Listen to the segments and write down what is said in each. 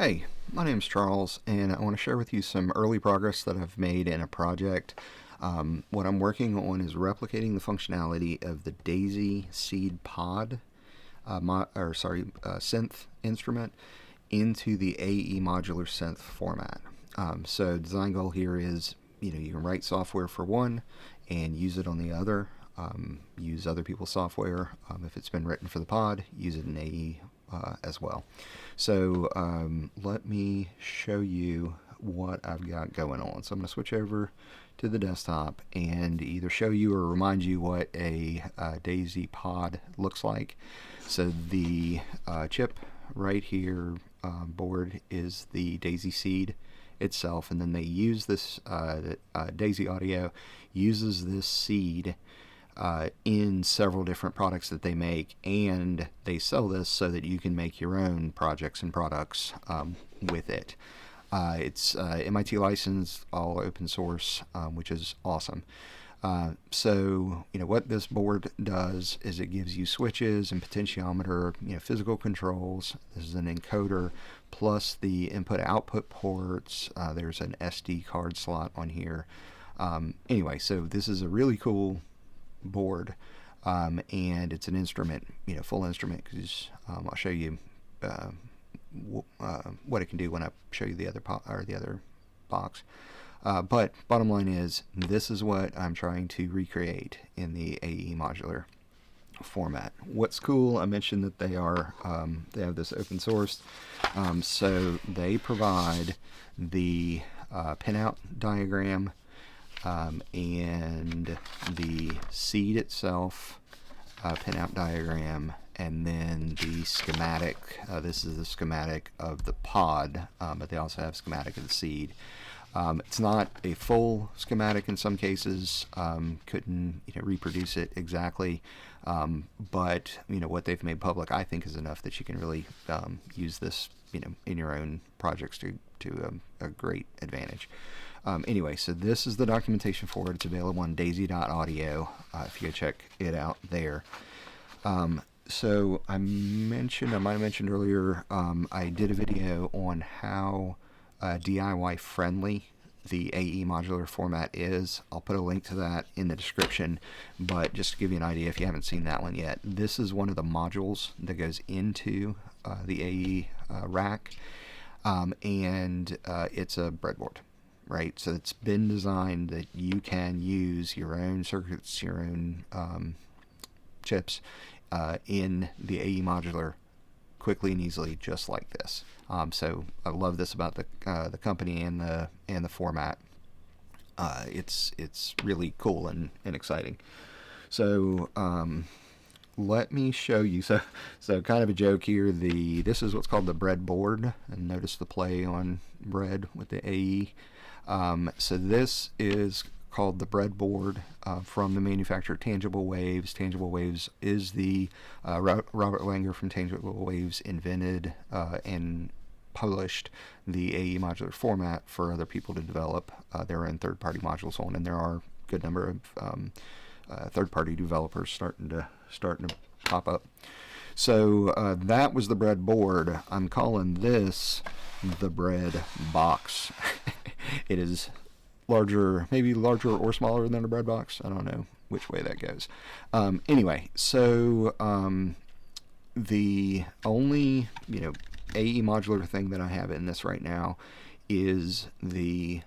Hey, my name's Charles, and I want to share with you some early progress that I've made in a project. What I'm working on is replicating the functionality of the Daisy Seed Pod, synth instrument into the AE Modular Synth format. So design goal here is, you can write software for one and use it on the other. Use other people's software. If it's been written for the pod, use it in AE as well. So let me show you what I've got going on. So I'm going to switch over to the desktop and either show you or remind you what a Daisy pod looks like. So the chip right here board is the Daisy seed itself, and then they use this Daisy Audio uses this seed in several different products that they make, and they sell this so that you can make your own projects and products with it. It's MIT licensed, all open source, which is awesome. So what this board does is it gives you switches and potentiometer, physical controls. This is an encoder plus the input-output ports. There's an SD card slot on here. Anyway, so this is a really cool board, and it's an instrument, full instrument, because I'll show you what it can do when I show you the other box. But bottom line is, this is what I'm trying to recreate in the AE Modular format. What's cool, I mentioned that they have this open source, so they provide the pinout diagram and the seed itself, pinout diagram, and then the schematic. This is the schematic of the pod, but they also have schematic of the seed. It's not a full schematic in some cases, couldn't reproduce it exactly, but what they've made public, I think, is enough that you can really use this in your own projects to a great advantage. Anyway, so this is the documentation for it. It's available on daisy.audio if you go check it out there. So I might have mentioned earlier, I did a video on how DIY friendly the AE modular format is. I'll put a link to that in the description, but just to give you an idea if you haven't seen that one yet, this is one of the modules that goes into the AE rack, and it's a breadboard, right? So it's been designed that you can use your own circuits, your own chips in the AE modular quickly and easily, just like this. So I love this about the company and the format. It's really cool and exciting. So let me show you. So kind of a joke here. This is what's called the breadboard, and notice the play on bread with the AE. So this is called the breadboard from the manufacturer Tangible Waves. Tangible Waves is the Robert Langer from Tangible Waves invented and published the AE modular format for other people to develop their own third-party modules on, and there are a good number of third-party developers starting to pop up. So that was the breadboard. I'm calling this the BRAEDBOX. It is larger, maybe larger or smaller than a BRAEDBOX. I don't know which way that goes. Anyway, so the only AE modular thing that I have in this right now is the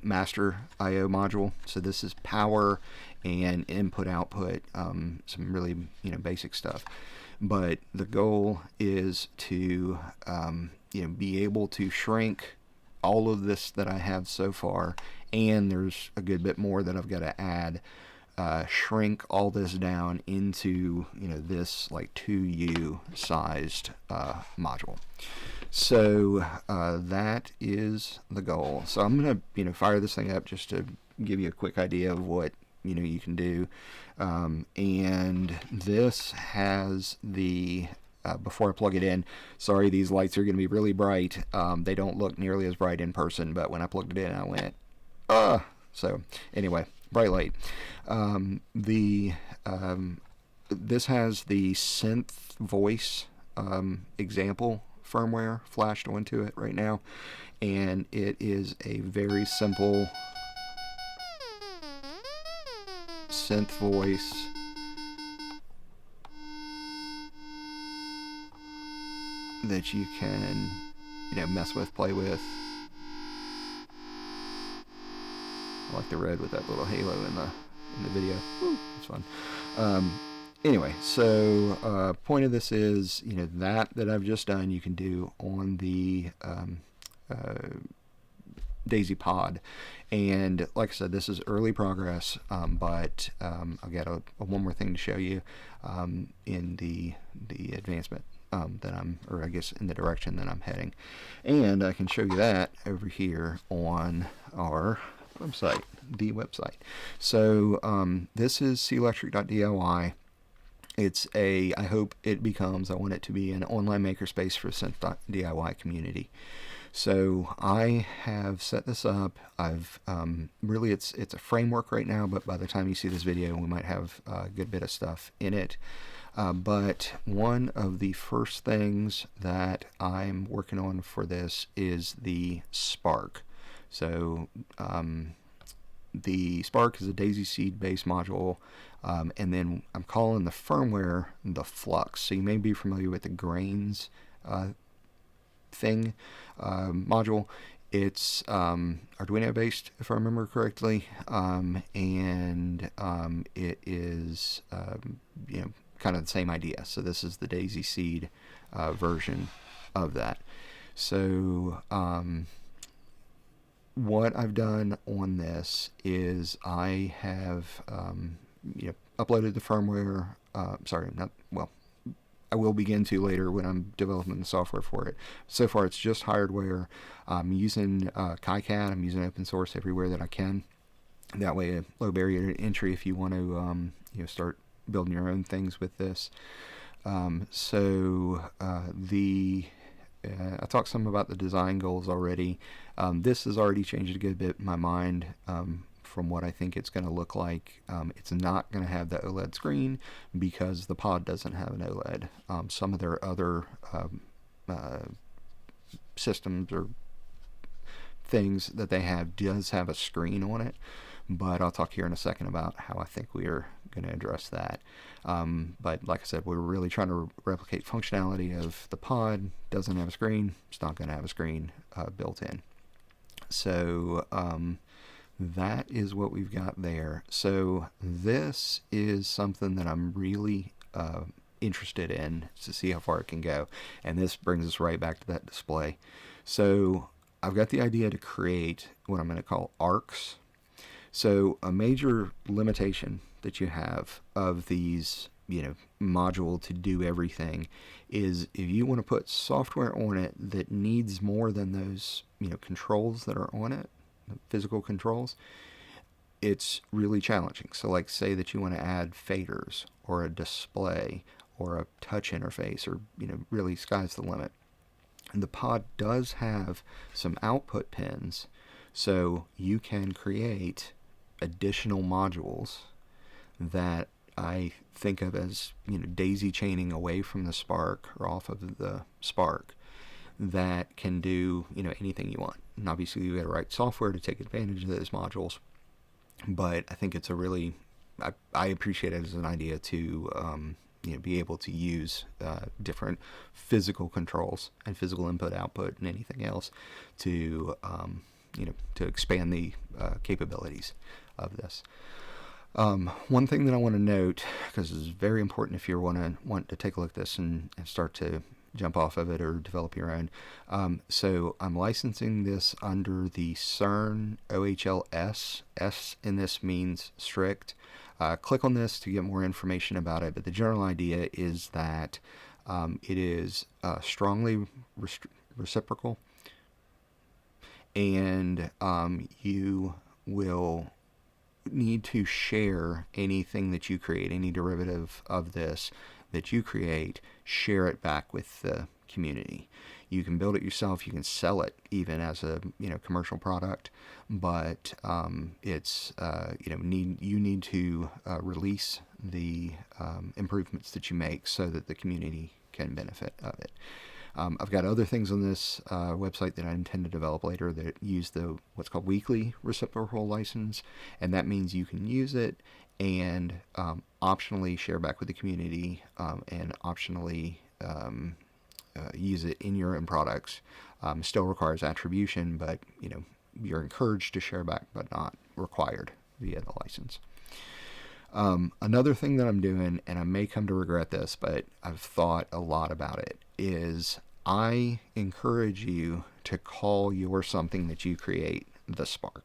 master IO module. So this is power and input output, some really basic stuff. But the goal is to be able to shrink all of this that I have so far, and there's a good bit more that I've got to add. Shrink all this down into this like 2U sized module. So that is the goal. So I'm gonna fire this thing up just to give you a quick idea of what you can do. And this has the before I plug it in, sorry, these lights are going to be really bright. They don't look nearly as bright in person, but when I plugged it in, I went, so anyway, bright light. This has the synth voice example firmware flashed onto it right now, and it is a very simple synth voice that you can, mess with, play with. I like the red with that little halo in the video. Woo, it's fun. Anyway, so point of this is, that I've just done, you can do on the Daisy Pod. And like I said, this is early progress, but I've got one more thing to show you in the advancement that or I guess in the direction that I'm heading. And I can show you that over here on our website, the website. So this is clectric.diy. It's I hope it becomes, I want it to be an online makerspace for synth.diy community. So I have set this up. I've really, it's a framework right now, but by the time you see this video, we might have a good bit of stuff in it. But one of the first things that I'm working on for this is the Spark. So the Spark is a Daisy Seed based module, and then I'm calling the firmware the FLUX. So you may be familiar with the grains module. It's Arduino based, if I remember correctly, and it is kind of the same idea. So this is the Daisy Seed version of that. So what I've done on this is I have uploaded the firmware. I will begin to later when I'm developing the software for it. So far it's just hardware. I'm using KiCad. I'm using open source everywhere that I can. That way, a low barrier to entry if you want to start building your own things with this. I talked some about the design goals already. This has already changed a good bit in my mind from what I think it's going to look like. It's not going to have the OLED screen because the pod doesn't have an OLED. Some of their other systems or things that they have does have a screen on it, but I'll talk here in a second about how I think we are going to address that. But like I said, we're really trying to replicate functionality of the pod. Doesn't have a screen. It's not going to have a screen built in. So that is what we've got there. So this is something that I'm really interested in to see how far it can go. And this brings us right back to that display. So I've got the idea to create what I'm going to call arcs. So a major limitation that you have of these, module to do everything is if you want to put software on it that needs more than those, controls that are on it, the physical controls, it's really challenging. So like say that you want to add faders or a display or a touch interface, or, really sky's the limit. And the pod does have some output pins, so you can create additional modules that I think of as daisy chaining away from the Spark or off of the Spark that can do anything you want. And obviously you got to write software to take advantage of those modules, but I think it's a really I appreciate it as an idea to be able to use different physical controls and physical input output and anything else to to expand the capabilities of this. One thing that I want to note, because it's very important if you want to take a look at this and start to jump off of it or develop your own. So I'm licensing this under the CERN OHLS. S in this means strict. Click on this to get more information about it, but the general idea is that it is strongly reciprocal, and you will need to share anything that you create, any derivative of this that you create, share it back with the community. You can build it yourself, you can sell it even as a commercial product, but it's you need to release the improvements that you make so that the community can benefit of it. I've got other things on this website that I intend to develop later that use the what's called weekly reciprocal license, and that means you can use it and optionally share back with the community, and optionally use it in your own products. Still requires attribution, but you're encouraged to share back, but not required via the license. Another thing that I'm doing, and I may come to regret this, but I've thought a lot about it, is I encourage you to call your something that you create the Spark.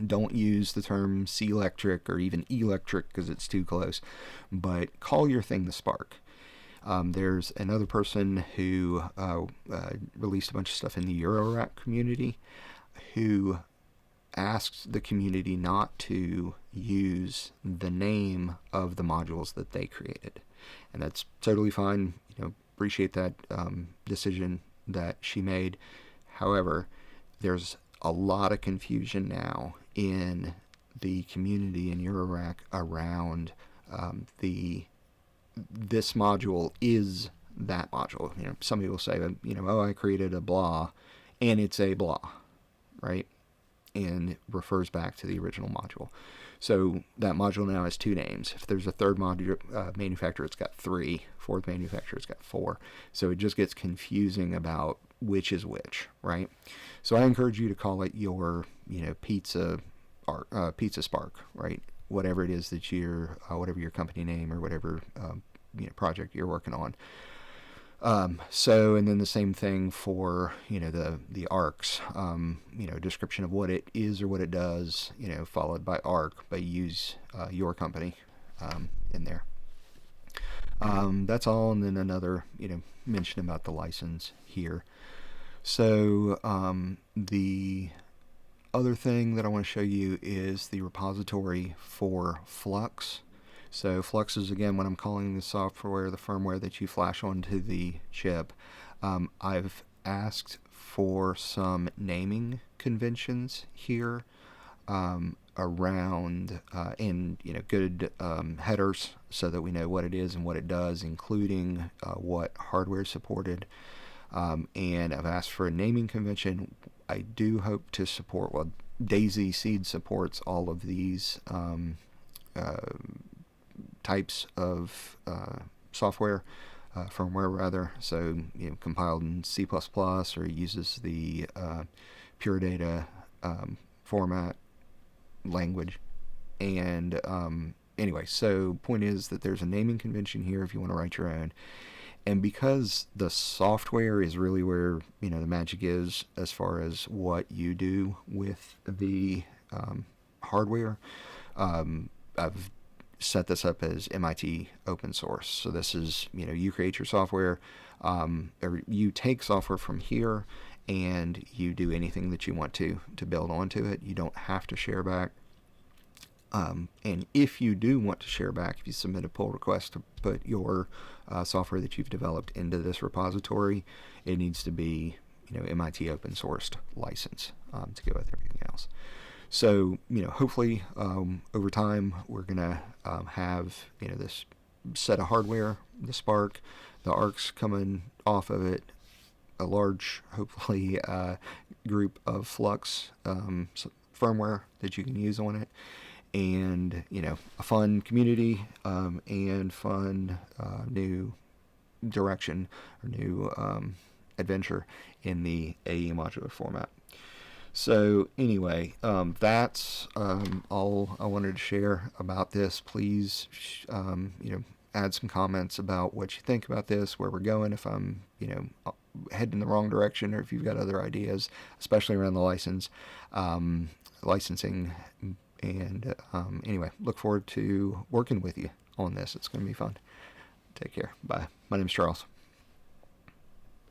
Don't use the term clectric or even electric because it's too close, but call your thing the Spark. There's another person who released a bunch of stuff in the Eurorack community who asked the community not to use the name of the modules that they created. And that's totally fine. Appreciate that decision that she made. However, there's a lot of confusion now in the community in Eurorack around this module is that module. Some people say, oh, I created a blah, and it's a blah, right? And refers back to the original module. So that module now has two names. If there's a third module manufacturer, it's got 3. Fourth manufacturer, it's got 4. So it just gets confusing about which is which, right? So I encourage you to call it your, pizza Spark, right? Whatever it is that you're, whatever your company name or whatever project you're working on. And then the same thing for, the arcs, description of what it is or what it does, followed by arc, but use your company in there. That's all. And then another, mention about the license here. So the other thing that I want to show you is the repository for FLUX. So FLUX is, again, what I'm calling the software, the firmware that you flash onto the chip. I've asked for some naming conventions here around and good headers so that we know what it is and what it does, including what hardware is supported. And I've asked for a naming convention. I do hope to support, well, Daisy Seed supports all of these types of software, firmware rather, so compiled in C++ or uses the pure data format language. And anyway, so point is that there's a naming convention here if you want to write your own. And because the software is really where the magic is as far as what you do with the hardware, I've set this up as MIT open source. So this is, you create your software, or you take software from here and you do anything that you want to build onto it. You don't have to share back. And if you do want to share back, if you submit a pull request to put your software that you've developed into this repository, it needs to be, MIT open sourced license to go with everything else. So, hopefully over time we're going to have, this set of hardware, the Spark, the arcs coming off of it, a large, hopefully, group of FLUX firmware that you can use on it, and, a fun community and fun new direction or new adventure in the AE modular format. So anyway, that's all I wanted to share about this. Please, add some comments about what you think about this, where we're going, if I'm, heading in the wrong direction, or if you've got other ideas, especially around the licensing. And anyway, look forward to working with you on this. It's going to be fun. Take care. Bye. My name is Charles.